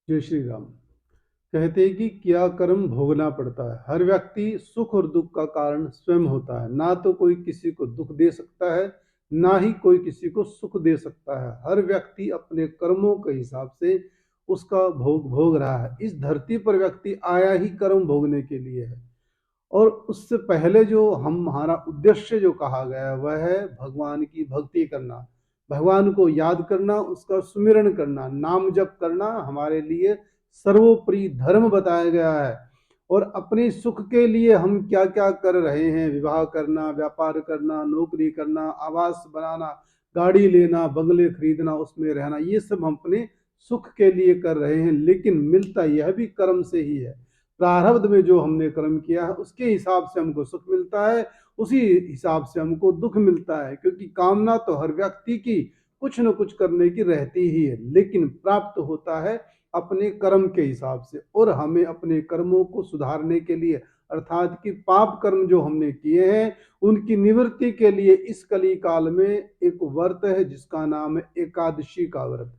जय श्री राम। कहते हैं कि क्या कर्म भोगना पड़ता है। हर व्यक्ति सुख और दुख का कारण स्वयं होता है। ना तो कोई किसी को दुख दे सकता है, ना ही कोई किसी को सुख दे सकता है। हर व्यक्ति अपने कर्मों के हिसाब से उसका भोग भोग रहा है। इस धरती पर व्यक्ति आया ही कर्म भोगने के लिए है। और उससे पहले जो हमारा उद्देश्य जो कहा गया है वह है भगवान की भक्ति करना, भगवान को याद करना, उसका सुमिरन करना, नाम जप करना हमारे लिए सर्वोपरि धर्म बताया गया है। और अपने सुख के लिए हम क्या क्या कर रहे हैं, विवाह करना, व्यापार करना, नौकरी करना, आवास बनाना, गाड़ी लेना, बंगले खरीदना, उसमें रहना, ये सब हम अपने सुख के लिए कर रहे हैं। लेकिन मिलता यह भी कर्म से ही है। प्रारब्ध में जो हमने कर्म किया है उसके हिसाब से हमको सुख मिलता है, उसी हिसाब से हमको दुख मिलता है। क्योंकि कामना तो हर व्यक्ति की कुछ न कुछ करने की रहती ही है, लेकिन प्राप्त होता है अपने कर्म के हिसाब से। और हमें अपने कर्मों को सुधारने के लिए, अर्थात कि पाप कर्म जो हमने किए हैं उनकी निवृत्ति के लिए इस कली काल में एक व्रत है जिसका नाम है एकादशी का व्रत।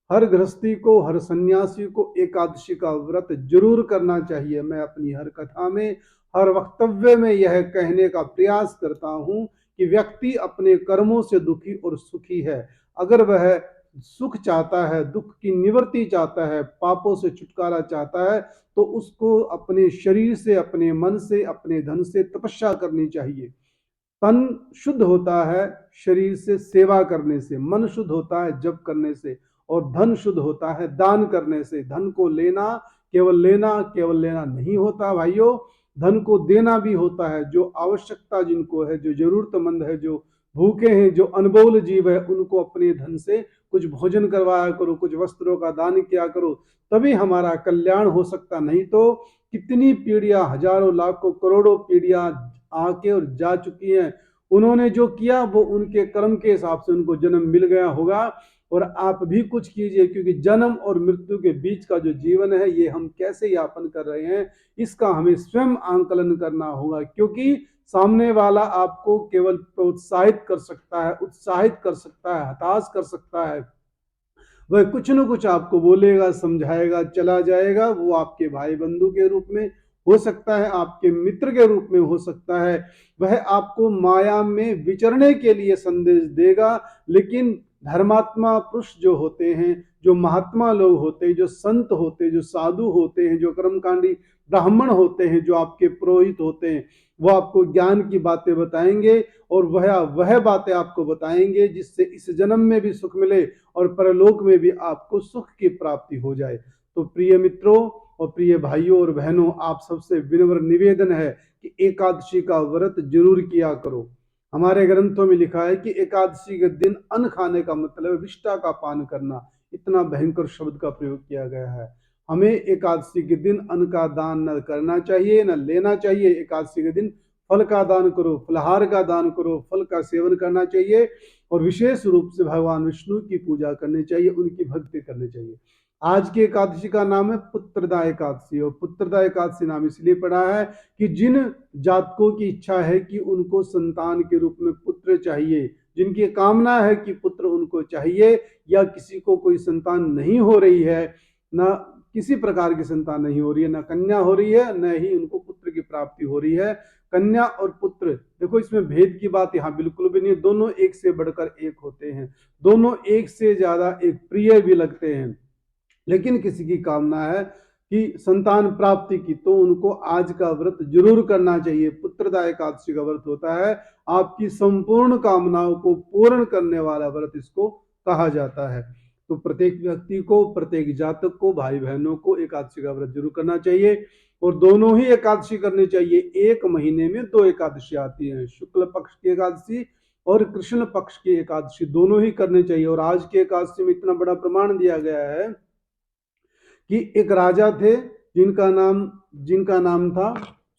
हर गृहस्थी को, हर सन्यासी को एकादशी का व्रत जरूर करना चाहिए। मैं अपनी हर कथा में, हर वक्तव्य में यह कहने का प्रयास करता हूं कि व्यक्ति अपने कर्मों से दुखी और सुखी है। अगर वह सुख चाहता है, दुख की निवृत्ति चाहता है, पापों से छुटकारा चाहता है, तो उसको अपने शरीर से, अपने मन से, अपने धन से तपस्या करनी चाहिए। तन शुद्ध होता है शरीर से सेवा करने से, मन शुद्ध होता है जप करने से, और धन शुद्ध होता है दान करने से। धन को लेना, केवल लेना नहीं होता भाइयों, धन को देना भी होता है। जो आवश्यकता जिनको है, जो जरूरतमंद है, जो भूखे हैं, जो अनबोल जीव है, उनको अपने धन से कुछ भोजन करवाया करो, कुछ वस्त्रों का दान किया करो, तभी हमारा कल्याण हो सकता। नहीं तो कितनी पीढ़ियां, हजारों लाखों करोड़ों पीढ़ियां आके और जा चुकी हैं, उन्होंने जो किया वो उनके कर्म के हिसाब से उनको जन्म मिल गया होगा। और आप भी कुछ कीजिए, क्योंकि जन्म और मृत्यु के बीच का जो जीवन है ये हम कैसे यापन कर रहे हैं इसका हमें स्वयं आंकलन करना होगा। क्योंकि सामने वाला आपको केवल प्रोत्साहित कर सकता है, उत्साहित कर सकता है, हताश कर सकता है। वह कुछ न कुछ आपको बोलेगा, समझाएगा, चला जाएगा। वो आपके भाई बंधु के रूप में हो सकता है, आपके मित्र के रूप में हो सकता है। वह आपको माया में विचरने के लिए संदेश देगा। लेकिन धर्मात्मा पुरुष जो होते हैं, जो महात्मा लोग होते हैं, जो संत होते हैं, जो साधु होते हैं, जो कर्मकांडी ब्राह्मण होते हैं, जो आपके पुरोहित होते हैं, वो आपको ज्ञान की बातें बताएंगे। और वह बातें आपको बताएंगे जिससे इस जन्म में भी सुख मिले और परलोक में भी आपको सुख की प्राप्ति हो जाए। तो प्रिय मित्रों और प्रिय भाइयों और बहनों, आप सबसे विनम्र निवेदन है कि एकादशी का व्रत जरूर किया करो। हमारे ग्रंथों में लिखा है कि एकादशी के दिन अन्न खाने का मतलब विष्टा का पान करना। इतना भयंकर शब्द का प्रयोग किया गया है। हमें एकादशी के दिन अन्न का दान न करना चाहिए, न लेना चाहिए। एकादशी के दिन फल का दान करो, फलहार का दान करो, फल का सेवन करना चाहिए। और विशेष रूप से भगवान विष्णु की पूजा करनी चाहिए, उनकी भक्ति करनी चाहिए। आज की एकादशी का नाम है पुत्रदा एकादशी। और पुत्रदा एकादशी नाम इसलिए पड़ा है कि जिन जातकों की इच्छा है कि उनको संतान के रूप में पुत्र चाहिए, जिनकी कामना है कि पुत्र उनको चाहिए, या किसी को कोई संतान नहीं हो रही है, ना किसी प्रकार की संतान नहीं हो रही है, ना कन्या हो रही है, न ही उनको पुत्र की प्राप्ति हो रही है। कन्या और पुत्र, देखो इसमें भेद की बात यहाँ बिल्कुल भी नहीं। दोनों एक से बढ़कर एक होते हैं, दोनों एक से ज्यादा एक प्रिय भी लगते हैं। लेकिन किसी की कामना है कि संतान प्राप्ति की, तो उनको आज का व्रत जरूर करना चाहिए। पुत्रदा एकादशी का व्रत होता है आपकी संपूर्ण कामनाओं को पूर्ण करने वाला व्रत इसको कहा जाता है। तो प्रत्येक व्यक्ति को, प्रत्येक जातक को, भाई बहनों को एकादशी का व्रत जरूर करना चाहिए। और दोनों ही एकादशी करनी चाहिए। एक महीने में दो एकादशी आती है, शुक्ल पक्ष की एकादशी और कृष्ण पक्ष की एकादशी, दोनों ही करनी चाहिए। और आज की एकादशी में इतना बड़ा प्रमाण दिया गया है कि एक राजा थे जिनका नाम था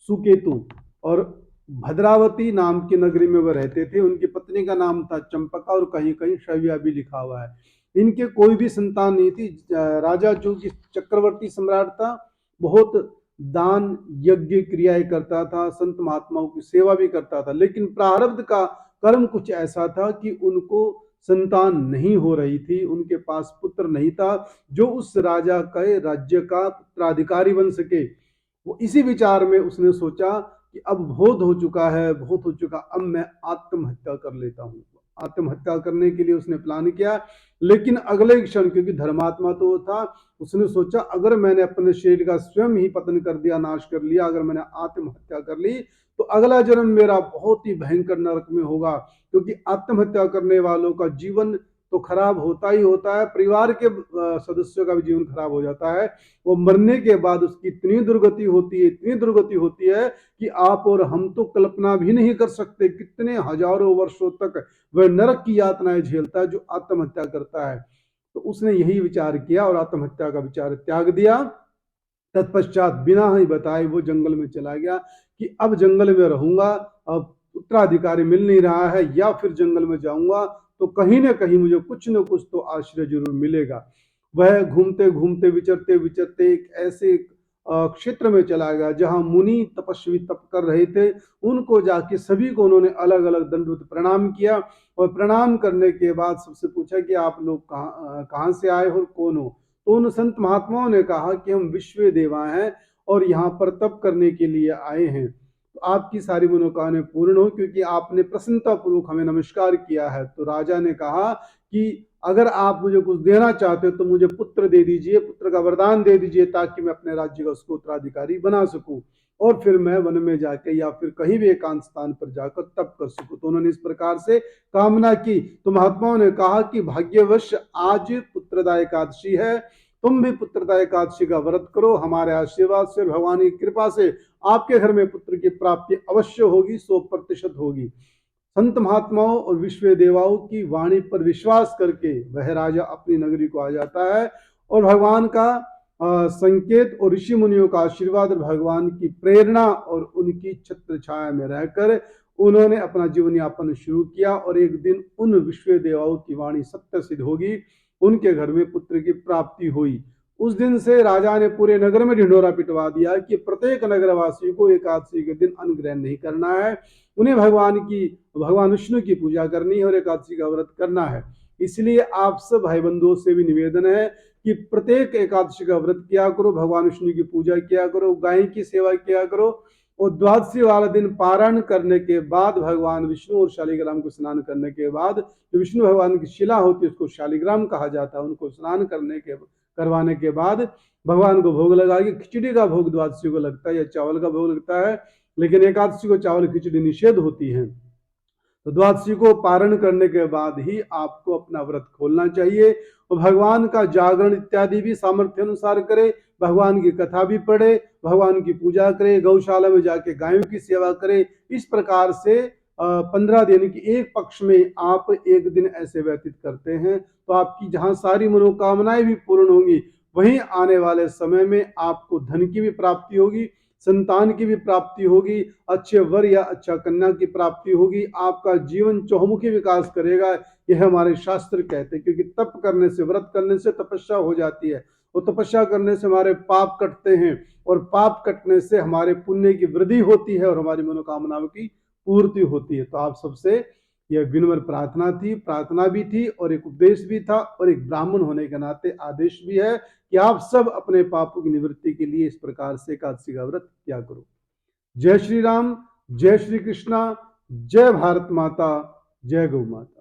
सुकेतु, और भद्रावती नाम की नगरी में वह रहते थे। उनकी पत्नी का नाम था चंपका, और कहीं कहीं शव्या भी लिखा हुआ है। इनके कोई भी संतान नहीं थी। राजा चूंकि चक्रवर्ती सम्राट था, बहुत दान यज्ञ क्रियाएं करता था, संत महात्माओं की सेवा भी करता था। लेकिन प्रारब्ध का कर्म कुछ ऐसा था कि उनको संतान नहीं हो रही थी, उनके पास पुत्र नहीं था जो उस राजा के राज्य का उत्तराधिकारी बन सके। वो इसी विचार में उसने सोचा कि अब बहुत हो चुका है, बहुत हो चुका, अब मैं आत्महत्या कर लेता हूँ। आत्महत्या करने के लिए उसने प्लान किया, लेकिन अगले क्षण, क्योंकि धर्मात्मा तो वो था, उसने सोचा अगर मैंने अपने शरीर का स्वयं ही पतन कर दिया, नाश कर लिया, अगर मैंने आत्महत्या कर ली तो अगला जन्म मेरा बहुत ही भयंकर नरक में होगा, क्योंकि आत्महत्या करने वालों का जीवन तो खराब होता ही होता है, परिवार के सदस्यों का भी जीवन खराब हो जाता है। वो मरने के बाद उसकी इतनी दुर्गति होती है, इतनी दुर्गति होती है कि आप और हम तो कल्पना भी नहीं कर सकते कितने हजारों वर्षों तक वह नरक की यातनाएं झेलता है जो आत्महत्या करता है। तो उसने यही विचार किया और आत्महत्या का विचार त्याग दिया। तत्पश्चात बिना ही बताए वो जंगल में चला गया कि अब जंगल में रहूंगा, अब उत्तराधिकारी मिल नहीं रहा है, या फिर जंगल में जाऊंगा तो कहीं ना कहीं मुझे कुछ न कुछ तो आश्रय जरूर मिलेगा। वह घूमते घूमते विचरते विचरते एक ऐसे क्षेत्र में चला गया जहां मुनि तपस्वी तप कर रहे थे। उनको जाके सभी को उन्होंने अलग अलग दंडवत प्रणाम किया, और प्रणाम करने के बाद सबसे पूछा कि आप लोग कहाँ से आए हो और कौन हो। तो उन संत महात्माओं ने कहा कि हम विश्व देवा हैं और यहाँ पर तप करने के लिए आए हैं, तो आपकी सारी मनोकामनाएं पूर्ण हो, क्योंकि आपने प्रसन्नता पूर्वक हमें नमस्कार किया है। तो राजा ने कहा कि अगर आप मुझे कुछ देना चाहते हो तो मुझे पुत्र दे दीजिए, पुत्र का वरदान दे दीजिए, ताकि मैं अपने राज्य का उसको उत्तराधिकारी बना सकूं और फिर मैं वन में जाके या फिर कहीं भी एकांत स्थान पर जाकर तप कर सकूं। तो उन्होंने इस प्रकार से कामना की। तो महात्माओं ने कहा कि भाग्यवश आज पुत्रदा एकादशी है, तुम भी पुत्रदा एकादशी का व्रत करो, हमारे आशीर्वाद से, भगवान की कृपा से आपके घर में पुत्र की प्राप्ति अवश्य होगी, 100% होगी। संत महात्माओं और विश्व देवाओं की वाणी पर विश्वास करके वह राजा अपनी नगरी को आ जाता है, और भगवान का संकेत और ऋषि मुनियों का आशीर्वाद और भगवान की प्रेरणा और उनकी छत्र छाया में रहकर उन्होंने अपना जीवन यापन शुरू किया। और एक दिन उन विश्व देवाओं की वाणी सत्य सिद्ध होगी, उनके घर में पुत्र की प्राप्ति हुई। उस दिन से राजा ने पूरे नगर में ढिंढोरा पिटवा दिया कि प्रत्येक नगरवासी को एकादशी के दिन अन्न ग्रहण नहीं करना है, उन्हें भगवान विष्णु की पूजा करनी है और एकादशी का व्रत करना है। इसलिए आप सब भाई बंधुओं से भी निवेदन है कि प्रत्येक एकादशी का व्रत किया करो, भगवान विष्णु की पूजा किया करो, गाय की सेवा किया करो, और द्वादशी वाला दिन पारण करने के बाद भगवान विष्णु और शालिग्राम को स्नान करने के बाद, जो विष्णु भगवान की शिला होती है उसको शालिग्राम कहा जाता है, उनको स्नान करवाने के बाद भगवान को भोग लगा के, खिचड़ी का भोग द्वादशी को लगता है या चावल का भोग लगता है, लेकिन एकादशी को चावल खिचड़ी निषेध होती है। तो द्वादशी को पारण करने के बाद ही आपको अपना व्रत खोलना चाहिए, और भगवान का जागरण इत्यादि भी सामर्थ्य अनुसार करे, भगवान की कथा भी पढ़े, भगवान की पूजा करे, गौशाला में जाके गायों की सेवा करे। इस प्रकार से 15 दिन की एक पक्ष में आप एक दिन ऐसे व्यतीत करते हैं तो आपकी जहां सारी मनोकामनाएं भी पूर्ण होंगी, वहीं आने वाले समय में आपको धन की भी प्राप्ति होगी, संतान की भी प्राप्ति होगी, अच्छे वर या अच्छा कन्या की प्राप्ति होगी, आपका जीवन चहुमुखी विकास करेगा। यह हमारे शास्त्र कहते हैं, क्योंकि तप करने से, व्रत करने से तपस्या हो जाती है, और तपस्या करने से हमारे पाप कटते हैं, और पाप कटने से हमारे पुण्य की वृद्धि होती है और हमारी मनोकामनाओं की पूर्ति होती है। तो आप सबसे यह विनम्र प्रार्थना भी थी और एक उपदेश भी था, और एक ब्राह्मण होने के नाते आदेश भी है कि आप सब अपने पापों की निवृत्ति के लिए इस प्रकार से एकादशी का व्रत किया करो। जय श्री राम, जय श्री कृष्णा, जय भारत माता, जय गौ माता।